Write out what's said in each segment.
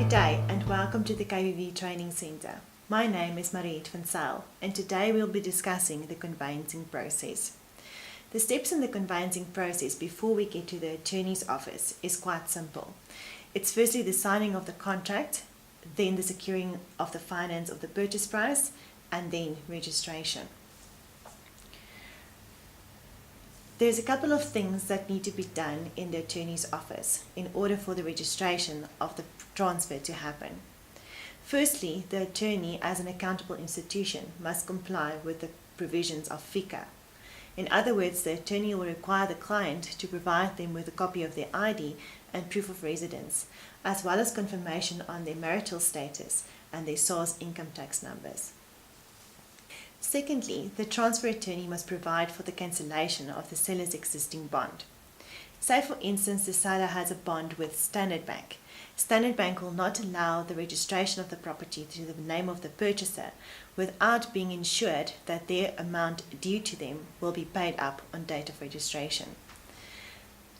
Good day and welcome to the KVV Training Centre. My name is Mariette van Zyl and today we'll be discussing the conveyancing process. The steps in the conveyancing process before we get to the attorney's office is quite simple. It's firstly the signing of the contract, then the securing of the finance of the purchase price, and then registration. There's a couple of things that need to be done in the attorney's office in order for the registration of the transfer to happen. Firstly, the attorney as an accountable institution must comply with the provisions of FICA. In other words, the attorney will require the client to provide them with a copy of their ID and proof of residence, as well as confirmation on their marital status and their SARS income tax numbers. Secondly, the transfer attorney must provide for the cancellation of the seller's existing bond. Say for instance the seller has a bond with Standard Bank. Standard Bank will not allow the registration of the property to the name of the purchaser without being ensured that their amount due to them will be paid up on date of registration.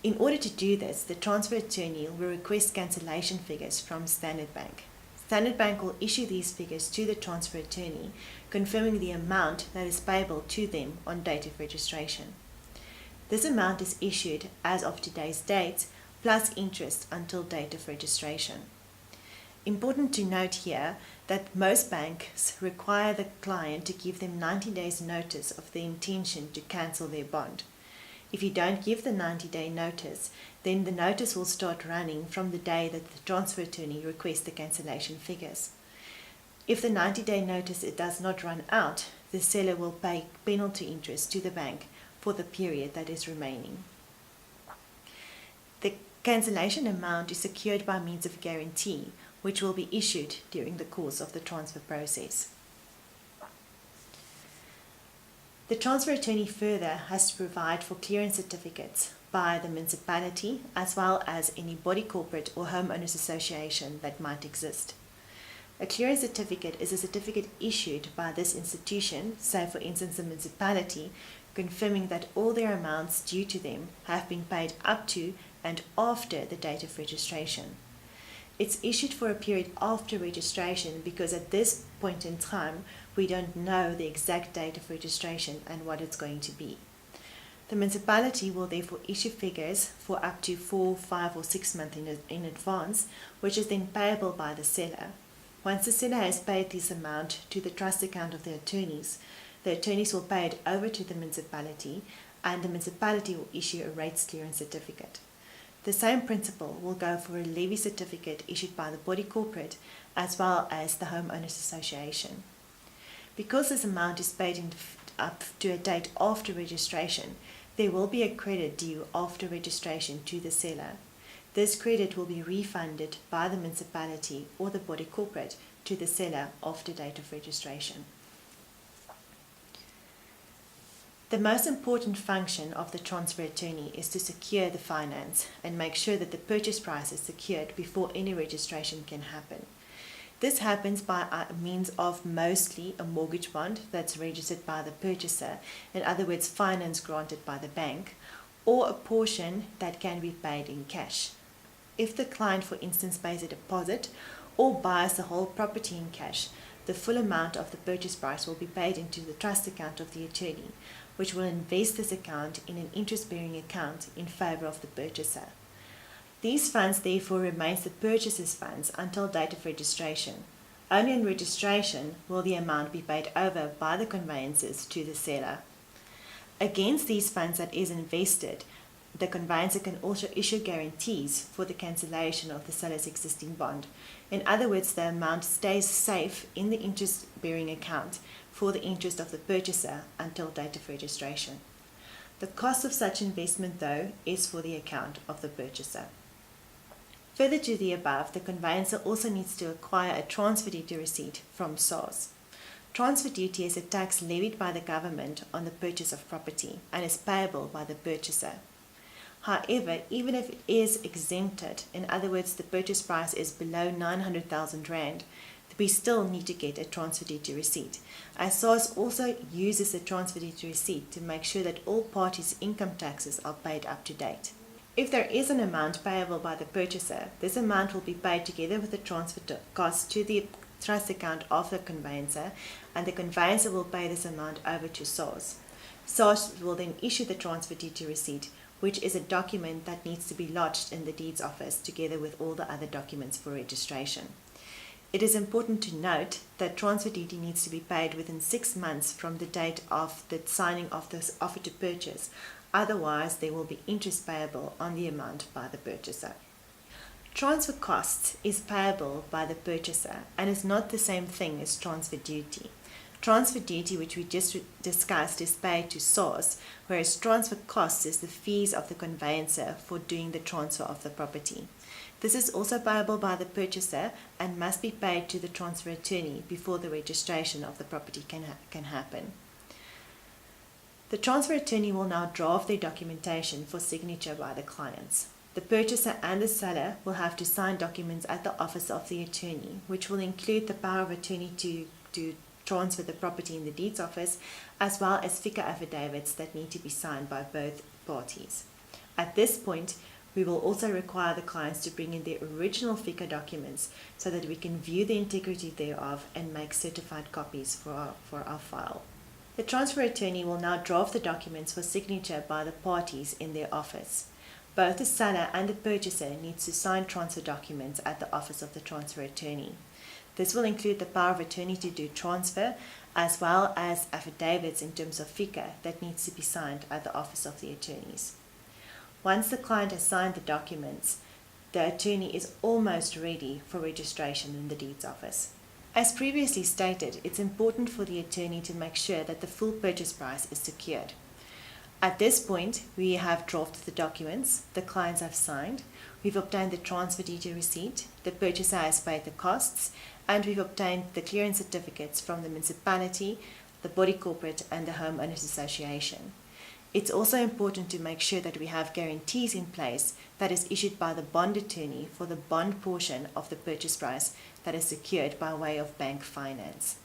In order to do this, the transfer attorney will request cancellation figures from Standard Bank. Standard Bank will issue these figures to the transfer attorney, confirming the amount that is payable to them on date of registration. This amount is issued as of today's date, plus interest until date of registration. Important to note here that most banks require the client to give them 90 days notice of the intention to cancel their bond. If you don't give the 90-day notice, then the notice will start running from the day that the transfer attorney requests the cancellation figures. If the 90-day notice does not run out, the seller will pay penalty interest to the bank for the period that is remaining. The cancellation amount is secured by means of guarantee, which will be issued during the course of the transfer process. The transfer attorney further has to provide for clearance certificates by the municipality as well as any body corporate or homeowners association that might exist. A clearance certificate is a certificate issued by this institution, say for instance the municipality, confirming that all their amounts due to them have been paid up to and after the date of registration. It's issued for a period after registration because at this point in time we don't know the exact date of registration and what it's going to be. The municipality will therefore issue figures for up to 4, 5 or 6 months in advance, which is then payable by the seller. Once the seller has paid this amount to the trust account of the attorneys will pay it over to the municipality and the municipality will issue a rates clearance certificate. The same principle will go for a levy certificate issued by the body corporate as well as the homeowners association. Because this amount is paid up to a date after registration, there will be a credit due after registration to the seller. This credit will be refunded by the municipality or the body corporate to the seller after date of registration. The most important function of the transfer attorney is to secure the finance and make sure that the purchase price is secured before any registration can happen. This happens by means of mostly a mortgage bond that's registered by the purchaser, in other words finance granted by the bank, or a portion that can be paid in cash. If the client for instance pays a deposit or buys the whole property in cash, the full amount of the purchase price will be paid into the trust account of the attorney, which will invest this account in an interest-bearing account in favour of the purchaser. These funds therefore remains the purchaser's funds until date of registration. Only on registration will the amount be paid over by the conveyancers to the seller. Against these funds that is invested, the conveyancer can also issue guarantees for the cancellation of the seller's existing bond. In other words, the amount stays safe in the interest-bearing account for the interest of the purchaser until date of registration. The cost of such investment, though, is for the account of the purchaser. Further to the above, the conveyancer also needs to acquire a transfer duty receipt from SARS. Transfer duty is a tax levied by the government on the purchase of property and is payable by the purchaser. However, even if it is exempted, in other words the purchase price is below 900,000 Rand, we still need to get a transfer duty receipt. As SARS also uses the transfer duty receipt to make sure that all parties' income taxes are paid up to date. If there is an amount payable by the purchaser, this amount will be paid together with the transfer costs to the trust account of the conveyancer, and the conveyancer will pay this amount over to SARS. SARS will then issue the transfer duty receipt, which is a document that needs to be lodged in the deeds office together with all the other documents for registration. It is important to note that transfer duty needs to be paid within 6 months from the date of the signing of this offer to purchase. Otherwise, there will be interest payable on the amount by the purchaser. Transfer costs is payable by the purchaser and is not the same thing as transfer duty. Transfer duty, which we just discussed, is paid to SARS, whereas transfer costs is the fees of the conveyancer for doing the transfer of the property. This is also payable by the purchaser and must be paid to the transfer attorney before the registration of the property can happen. The transfer attorney will now draft their documentation for signature by the clients. The purchaser and the seller will have to sign documents at the office of the attorney, which will include the power of attorney to transfer the property in the deeds office, as well as FICA affidavits that need to be signed by both parties. At this point, we will also require the clients to bring in their original FICA documents so that we can view the integrity thereof and make certified copies for our file. The transfer attorney will now draft the documents for signature by the parties in their office. Both the seller and the purchaser needs to sign transfer documents at the office of the transfer attorney. This will include the power of attorney to do transfer, as well as affidavits in terms of FICA that needs to be signed at the office of the attorneys. Once the client has signed the documents, the attorney is almost ready for registration in the deeds office. As previously stated, it's important for the attorney to make sure that the full purchase price is secured. At this point, we have drafted the documents, the clients have signed, we've obtained the transfer duty receipt, the purchaser has paid the costs, and we've obtained the clearance certificates from the municipality, the body corporate, and the homeowners association. It's also important to make sure that we have guarantees in place that is issued by the bond attorney for the bond portion of the purchase price that is secured by way of bank finance.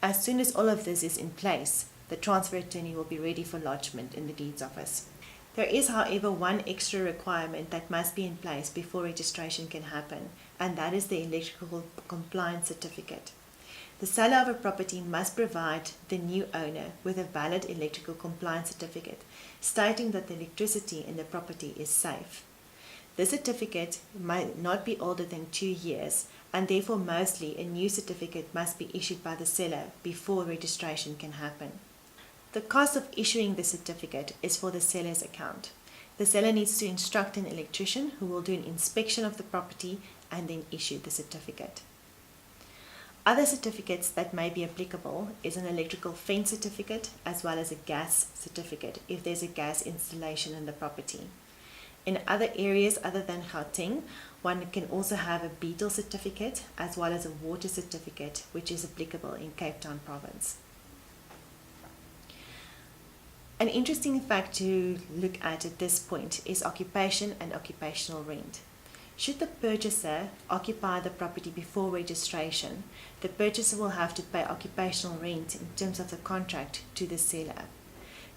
As soon as all of this is in place, the transfer attorney will be ready for lodgement in the deeds office. There is, however, one extra requirement that must be in place before registration can happen, and that is the electrical compliance certificate. The seller of a property must provide the new owner with a valid electrical compliance certificate stating that the electricity in the property is safe. This certificate might not be older than 2 years, and therefore mostly a new certificate must be issued by the seller before registration can happen. The cost of issuing the certificate is for the seller's account. The seller needs to instruct an electrician who will do an inspection of the property and then issue the certificate. Other certificates that may be applicable is an electrical fence certificate as well as a gas certificate if there's a gas installation in the property. In other areas other than Gauteng, one can also have a beetle certificate as well as a water certificate, which is applicable in Cape Town province. An interesting fact to look at this point is occupation and occupational rent. Should the purchaser occupy the property before registration, the purchaser will have to pay occupational rent in terms of the contract to the seller.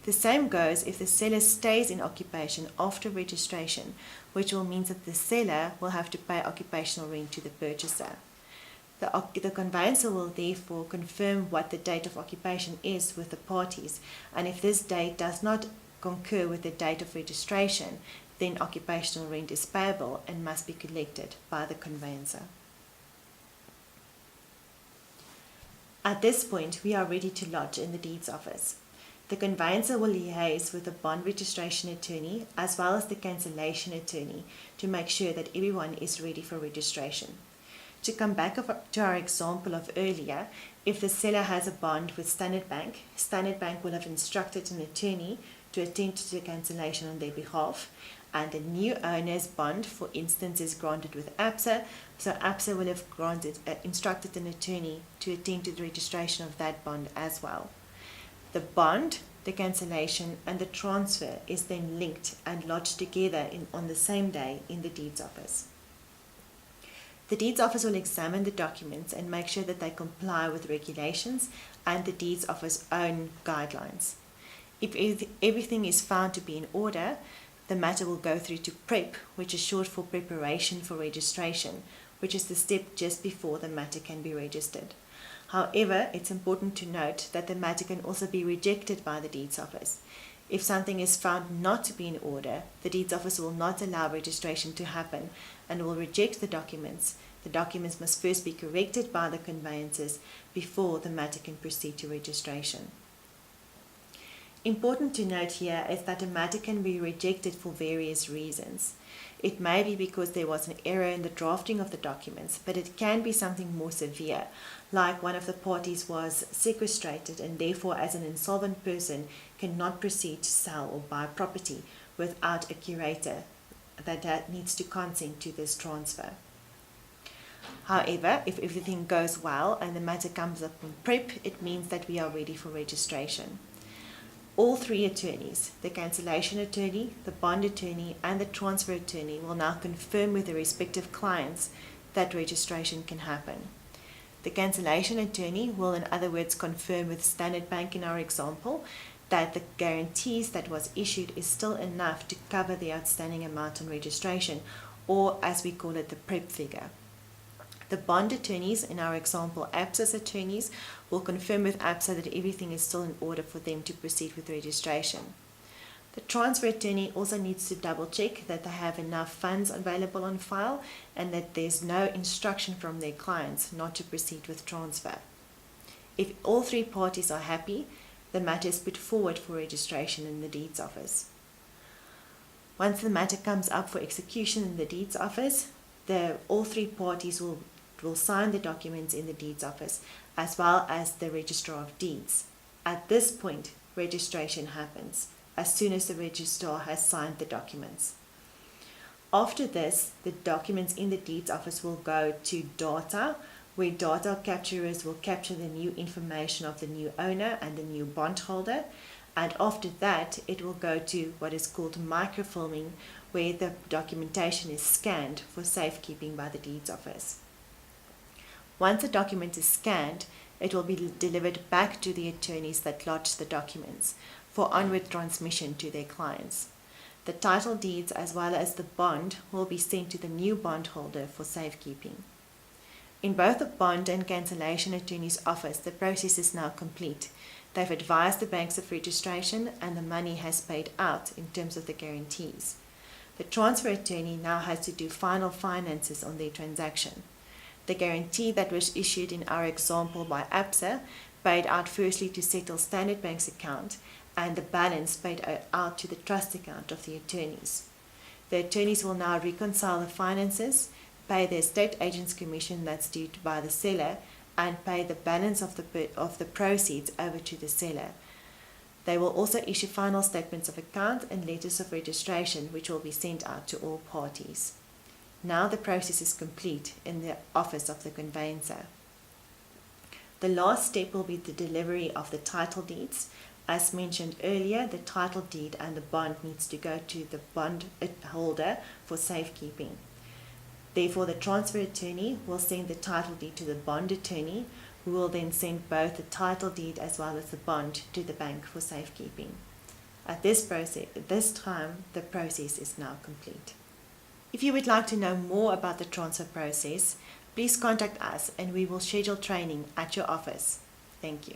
The same goes if the seller stays in occupation after registration, which will mean that the seller will have to pay occupational rent to the purchaser. The conveyancer will therefore confirm what the date of occupation is with the parties, and if this date does not concur with the date of registration, then occupational rent is payable and must be collected by the conveyancer. At this point, we are ready to lodge in the deeds office. The conveyancer will liaise with the bond registration attorney as well as the cancellation attorney to make sure that everyone is ready for registration. To come back to our example of earlier, if the seller has a bond with Standard Bank will have instructed an attorney to attend to the cancellation on their behalf, and a new owner's bond, for instance, is granted with ABSA, so ABSA will have instructed an attorney to attend to the registration of that bond as well. The bond, the cancellation, and the transfer is then linked and lodged together on the same day in the deeds office. The deeds office will examine the documents and make sure that they comply with regulations and the deeds office own guidelines. If everything is found to be in order, the matter will go through to PREP, which is short for preparation for registration, which is the step just before the matter can be registered. However, it's important to note that the matter can also be rejected by the Deeds Office. If something is found not to be in order, the Deeds Office will not allow registration to happen and will reject the documents. The documents must first be corrected by the conveyancers before the matter can proceed to registration. Important to note here is that a matter can be rejected for various reasons. It may be because there was an error in the drafting of the documents, but it can be something more severe, like one of the parties was sequestrated and therefore as an insolvent person cannot proceed to sell or buy property without a curator that needs to consent to this transfer. However, if everything goes well and the matter comes up in PREP, it means that we are ready for registration. All three attorneys, the cancellation attorney, the bond attorney, and the transfer attorney, will now confirm with their respective clients that registration can happen. The cancellation attorney will, in other words, confirm with Standard Bank in our example that the guarantees that was issued is still enough to cover the outstanding amount on registration, or as we call it, the PREP figure. The bond attorneys, in our example ABSA's attorneys, will confirm with ABSA that everything is still in order for them to proceed with registration. The transfer attorney also needs to double check that they have enough funds available on file and that there's no instruction from their clients not to proceed with transfer. If all three parties are happy, the matter is put forward for registration in the Deeds Office. Once the matter comes up for execution in the Deeds Office, all three parties will sign the documents in the Deeds Office, as well as the Registrar of Deeds. At this point, registration happens, as soon as the Registrar has signed the documents. After this, the documents in the Deeds Office will go to data, where data capturers will capture the new information of the new owner and the new bondholder, and after that, it will go to what is called microfilming, where the documentation is scanned for safekeeping by the Deeds Office. Once the document is scanned, it will be delivered back to the attorneys that lodged the documents for onward transmission to their clients. The title deeds as well as the bond will be sent to the new bondholder for safekeeping. In both the bond and cancellation attorney's office, the process is now complete. They've advised the banks of registration and the money has paid out in terms of the guarantees. The transfer attorney now has to do final finances on their transaction. The guarantee that was issued in our example by ABSA paid out firstly to settle Standard Bank's account and the balance paid out to the trust account of the attorneys. The attorneys will now reconcile the finances, pay the estate agent's commission that's due by the seller, and pay the balance of the proceeds over to the seller. They will also issue final statements of account and letters of registration, which will be sent out to all parties. Now the process is complete in the office of the conveyancer. The last step will be the delivery of the title deeds. As mentioned earlier, the title deed and the bond needs to go to the bond holder for safekeeping. Therefore, the transfer attorney will send the title deed to the bond attorney, who will then send both the title deed as well as the bond to the bank for safekeeping. At this time, the process is now complete. If you would like to know more about the transfer process, please contact us and we will schedule training at your office. Thank you.